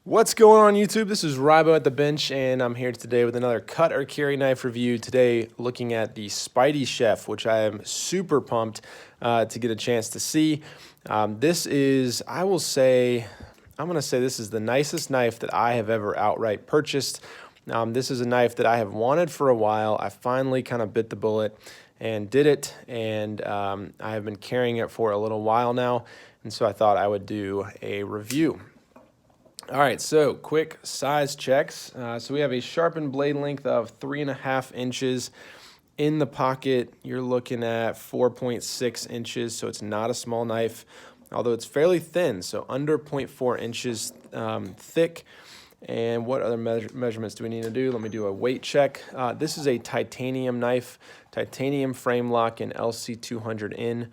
What's going on YouTube? This is Rybo at the bench, and I'm here today with another cut or carry knife review. Today looking at the Spydiechef, which I am super pumped to get a chance to see. This is, I'm going to say this is the nicest knife that I have ever outright purchased. This is a knife that I have wanted for a while. I finally kind of bit the bullet and did it, and I have been carrying it for a little while now, and so I thought I would do a review. All right, so quick size checks. So we have a sharpened blade length of 3.5 inches. In the pocket, you're looking at 4.6 inches, so it's not a small knife, although it's fairly thin, so under 0.4 inches thick. And what other measurements do we need to do? Let me do a weight check. This is a titanium knife, titanium frame lock in LC200N.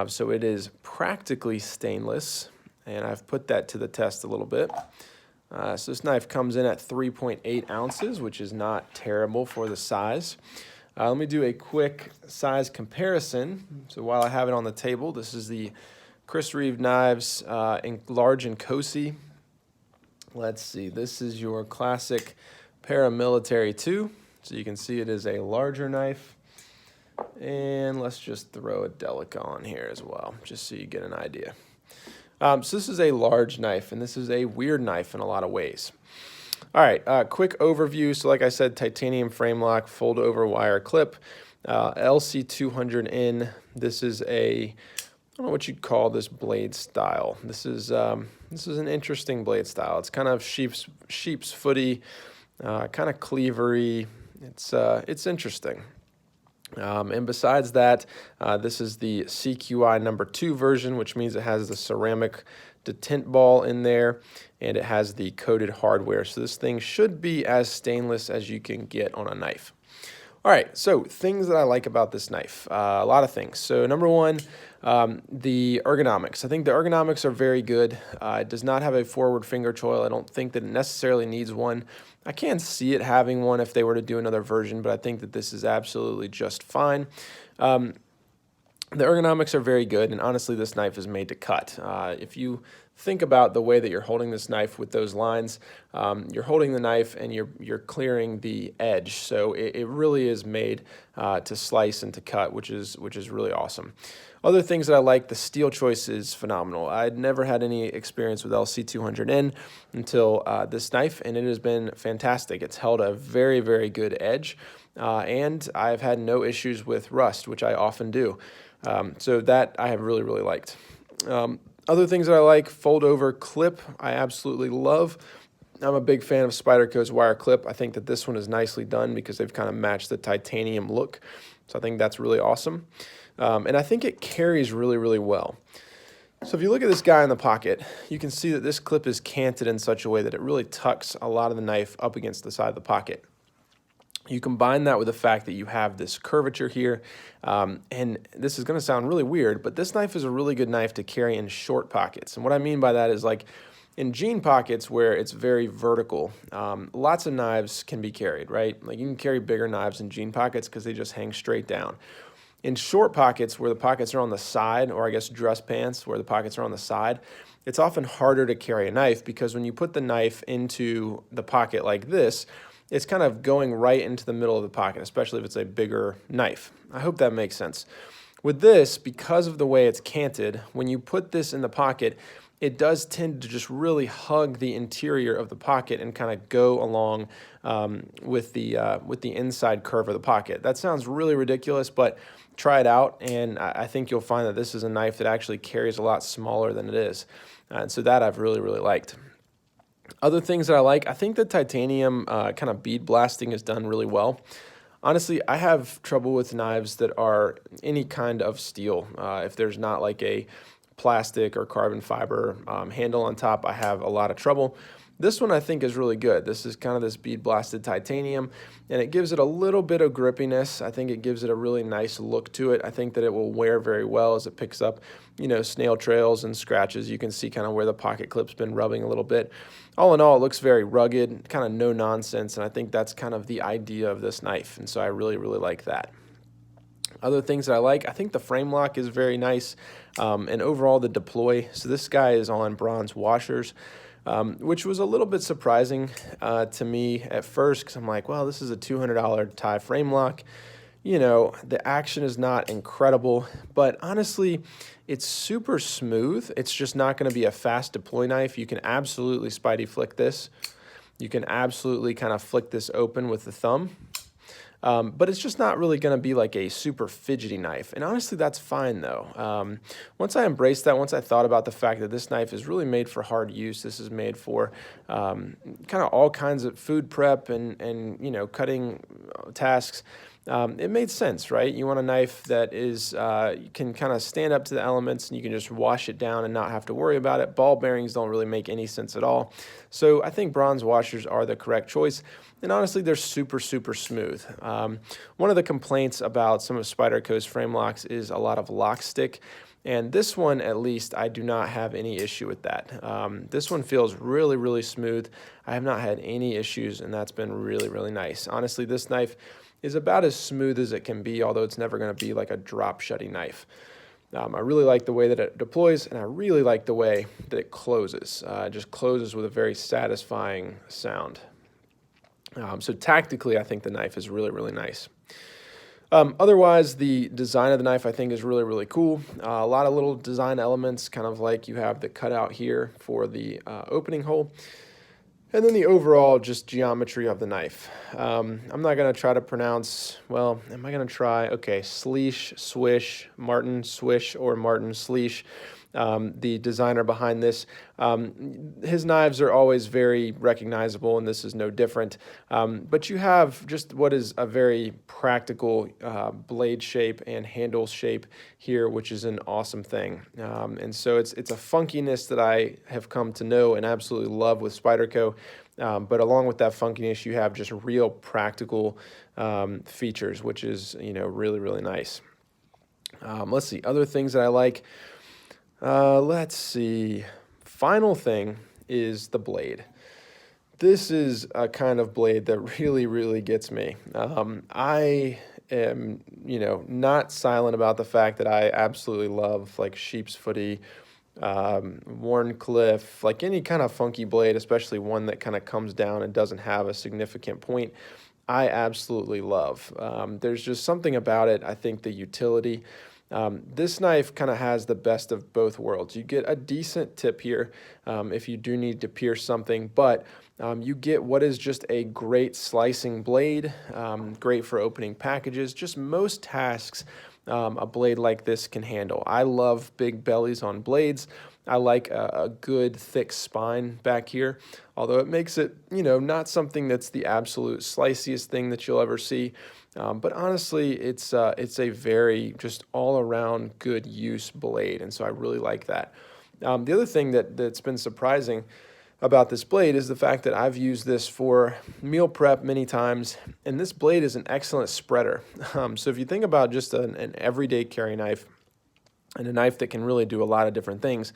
So it is practically stainless, and I've put that to the test a little bit. So this knife comes in at 3.8 ounces, which is not terrible for the size. Let me do a quick size comparison. So while I have it on the table, this is the Chris Reeve knives in large and cozy. Let's see, this is your classic paramilitary 2. So you can see it is a larger knife. And let's just throw a Delica on here as well, just so you get an idea. So this is a large knife, and this is a weird knife in a lot of ways. All right, quick overview. So like I said, titanium frame lock, fold over wire clip, LC200N. This is I don't know what you'd call this blade style. This is an interesting blade style. It's kind of sheep's footy, kind of cleavery. It's interesting. And besides that, this is the CQI #2 version, which means it has the ceramic detent ball in there, and it has the coated hardware. So this thing should be as stainless as you can get on a knife. All right, so things that I like about this knife, a lot of things. So number one, the ergonomics. I think the ergonomics are very good. It does not have a forward finger choil. I don't think that it necessarily needs one. I can see it having one if they were to do another version, but I think that this is absolutely just fine. The ergonomics are very good, and honestly, this knife is made to cut. If you think about the way that you're holding this knife with those lines, you're holding the knife and you're clearing the edge. So it really is made to slice and to cut, which is really awesome. Other things that I like, the steel choice is phenomenal. I'd never had any experience with LC200N until this knife, and it has been fantastic. It's held a very, very good edge, and I've had no issues with rust, which I often do. So that I have really, really liked. Other things that I like, fold over clip, I absolutely love. I'm a big fan of Spyderco's wire clip. I think that this one is nicely done because they've kind of matched the titanium look. So I think that's really awesome. And I think it carries really, really well. So if you look at this guy in the pocket, you can see that this clip is canted in such a way that it really tucks a lot of the knife up against the side of the pocket. You combine that with the fact that you have this curvature here, and this is going to sound really weird, but this knife is a really good knife to carry in short pockets. And what I mean by that is, like, in jean pockets where it's very vertical, lots of knives can be carried, right? Like, you can carry bigger knives in jean pockets because they just hang straight down. In short pockets where the pockets are on the side, or I guess dress pants where the pockets are on the side, it's often harder to carry a knife because when you put the knife into the pocket like this, it's kind of going right into the middle of the pocket, especially if it's a bigger knife. I hope that makes sense. With this, because of the way it's canted, when you put this in the pocket, it does tend to just really hug the interior of the pocket and kind of go along with the inside curve of the pocket. That sounds really ridiculous, but try it out, and I think you'll find that this is a knife that actually carries a lot smaller than it is. And so that I've really, really liked. Other things that I like, I think the titanium kind of bead blasting is done really well. Honestly, I have trouble with knives that are any kind of steel. If there's not like a plastic or carbon fiber handle on top, I have a lot of trouble. This one I think is really good. This is kind of this bead blasted titanium, and it gives it a little bit of grippiness. I think it gives it a really nice look to it. I think that it will wear very well as it picks up, you know, snail trails and scratches. You can see kind of where the pocket clip's been rubbing a little bit. All in all, it looks very rugged, kind of no nonsense, and I think that's kind of the idea of this knife, and so I really, really like that. Other things that I like, I think the frame lock is very nice, and overall the deploy. So this guy is on bronze washers, which was a little bit surprising to me at first, because I'm like, well, this is a $200 tie frame lock. You know, the action is not incredible, but honestly, it's super smooth. It's just not going to be a fast deploy knife. You can absolutely Spidey flick this. You can absolutely kind of flick this open with the thumb. But it's just not really going to be like a super fidgety knife. And honestly, that's fine though. Once I embraced that, once I thought about the fact that this knife is really made for hard use, this is made for kind of all kinds of food prep and you know, cutting tasks. It made sense, right? You want a knife that is you can kind of stand up to the elements and you can just wash it down and not have to worry about it. Ball bearings don't really make any sense at all. So I think bronze washers are the correct choice. And honestly, they're super, super smooth. One of the complaints about some of Spyderco's frame locks is a lot of lock stick. And this one, at least, I do not have any issue with that. This one feels really, really smooth. I have not had any issues, and that's been really, really nice. Honestly, this knife is about as smooth as it can be, although it's never going to be like a drop-shutty knife. I really like the way that it deploys, and I really like the way that it closes. It just closes with a very satisfying sound. So tactically, I think the knife is really, really nice. Otherwise, the design of the knife I think is really, really cool. A lot of little design elements, kind of like you have the cutout here for the opening hole. And then the overall just geometry of the knife. I'm not going to try to pronounce, well, am I going to try? Okay, Sleesh, Swish, Martin Swish, or Martin Sleesh. The designer behind this. His knives are always very recognizable, and this is no different. But you have just what is a very practical blade shape and handle shape here, which is an awesome thing. And so it's a funkiness that I have come to know and absolutely love with Spyderco. But along with that funkiness, you have just real practical features, which is, you know, really, really nice. Let's see, other things that I like. Let's see. Final thing is the blade. This is a kind of blade that really, really gets me. I am, you know, not silent about the fact that I absolutely love like sheep's footy, Warncliffe, like any kind of funky blade, especially one that kind of comes down and doesn't have a significant point. I absolutely love. There's just something about it. I think the utility. This knife kind of has the best of both worlds. You get a decent tip here if you do need to pierce something, but you get what is just a great slicing blade, great for opening packages, just most tasks a blade like this can handle. I love big bellies on blades. I like a good thick spine back here, although it makes it, you know, not something that's the absolute sliciest thing that you'll ever see. But honestly, it's a very just all-around good use blade, and so I really like that. The other thing that's been surprising about this blade is the fact that I've used this for meal prep many times, and this blade is an excellent spreader. So if you think about just an everyday carry knife, and a knife that can really do a lot of different things.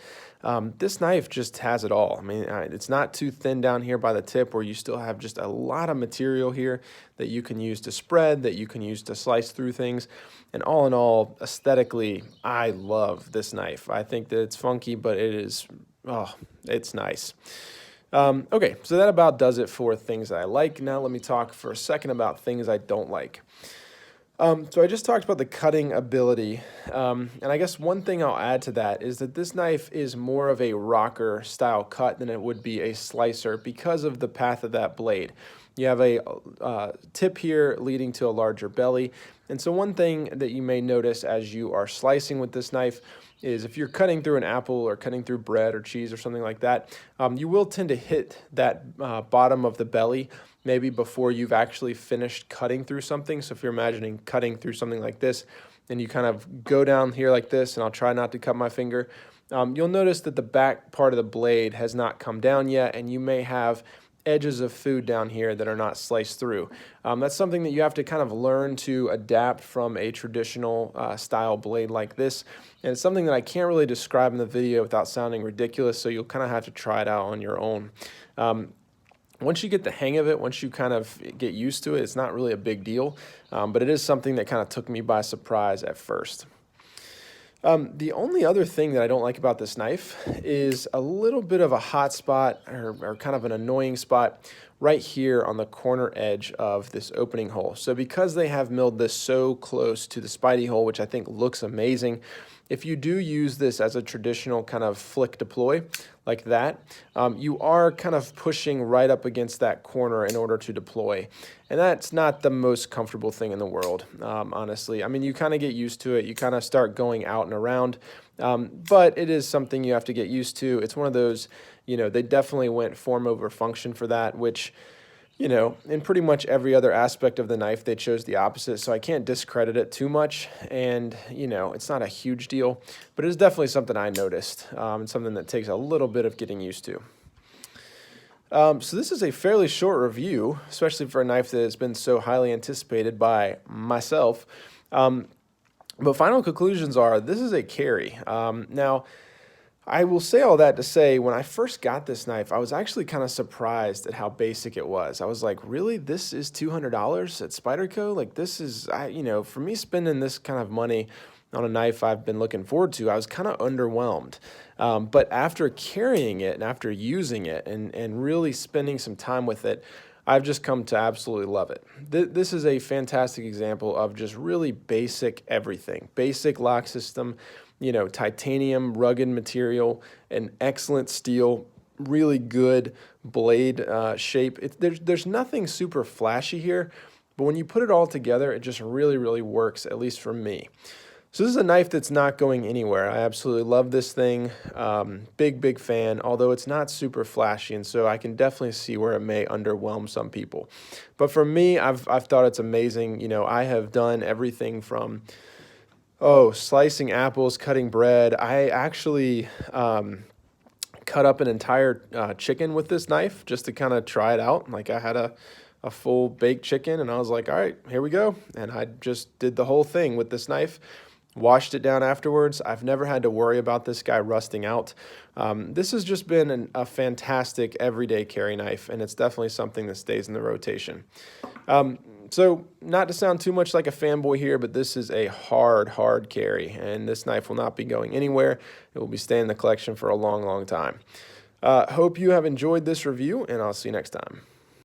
This knife just has it all. I mean, it's not too thin down here by the tip where you still have just a lot of material here that you can use to spread, that you can use to slice through things. And all in all, aesthetically, I love this knife. I think that it's funky, but it is, oh, it's nice. Okay, so that about does it for things that I like. Now let me talk for a second about things I don't like. So I just talked about the cutting ability, and I guess one thing I'll add to that is that this knife is more of a rocker style cut than it would be a slicer because of the path of that blade. You have a tip here leading to a larger belly, and so one thing that you may notice as you are slicing with this knife is if you're cutting through an apple or cutting through bread or cheese or something like that, you will tend to hit that bottom of the belly maybe before you've actually finished cutting through something. So if you're imagining cutting through something like this, and you kind of go down here like this, and I'll try not to cut my finger, you'll notice that the back part of the blade has not come down yet, and you may have edges of food down here that are not sliced through. That's something that you have to kind of learn to adapt from a traditional style blade like this, and it's something that I can't really describe in the video without sounding ridiculous, so you'll kind of have to try it out on your own. once you get the hang of it, once you kind of get used to it, it's not really a big deal, but it is something that kind of took me by surprise at first. The only other thing that I don't like about this knife is a little bit of a hot spot or kind of an annoying spot right here on the corner edge of this opening hole. So because they have milled this so close to the Spydie hole, which I think looks amazing, if you do use this as a traditional kind of flick deploy like that, you are kind of pushing right up against that corner in order to deploy. And that's not the most comfortable thing in the world, honestly. I mean, you kind of get used to it. You kind of start going out and around, but it is something you have to get used to. It's one of those, they definitely went form over function for that, which, in pretty much every other aspect of the knife, they chose the opposite, so I can't discredit it too much, and, it's not a huge deal, but it is definitely something I noticed, and something that takes a little bit of getting used to. So this is a fairly short review, especially for a knife that has been so highly anticipated by myself, but final conclusions are, this is a carry. Now, I will say all that to say, when I first got this knife, I was actually kind of surprised at how basic it was. I was like, really? This is $200 at Spyderco? Like, this is, for me spending this kind of money on a knife I've been looking forward to, I was kind of underwhelmed. But after carrying it and after using it and really spending some time with it, I've just come to absolutely love it. This is a fantastic example of just really basic everything. Basic lock system, titanium, rugged material, an excellent steel, really good blade shape. There's nothing super flashy here, but when you put it all together, it just really, really works, at least for me. So this is a knife that's not going anywhere. I absolutely love this thing. Big fan, although it's not super flashy, and so I can definitely see where it may underwhelm some people. But for me, I've thought it's amazing. I have done everything from slicing apples, cutting bread. I actually cut up an entire chicken with this knife just to kind of try it out. Like, I had a full baked chicken, and I was like, all right, here we go. And I just did the whole thing with this knife. Washed it down afterwards. I've never had to worry about this guy rusting out. This has just been a fantastic everyday carry knife, and it's definitely something that stays in the rotation. So not to sound too much like a fanboy here, but this is a hard carry, and this knife will not be going anywhere. It will be staying in the collection for a long time. Hope you have enjoyed this review, and I'll see you next time.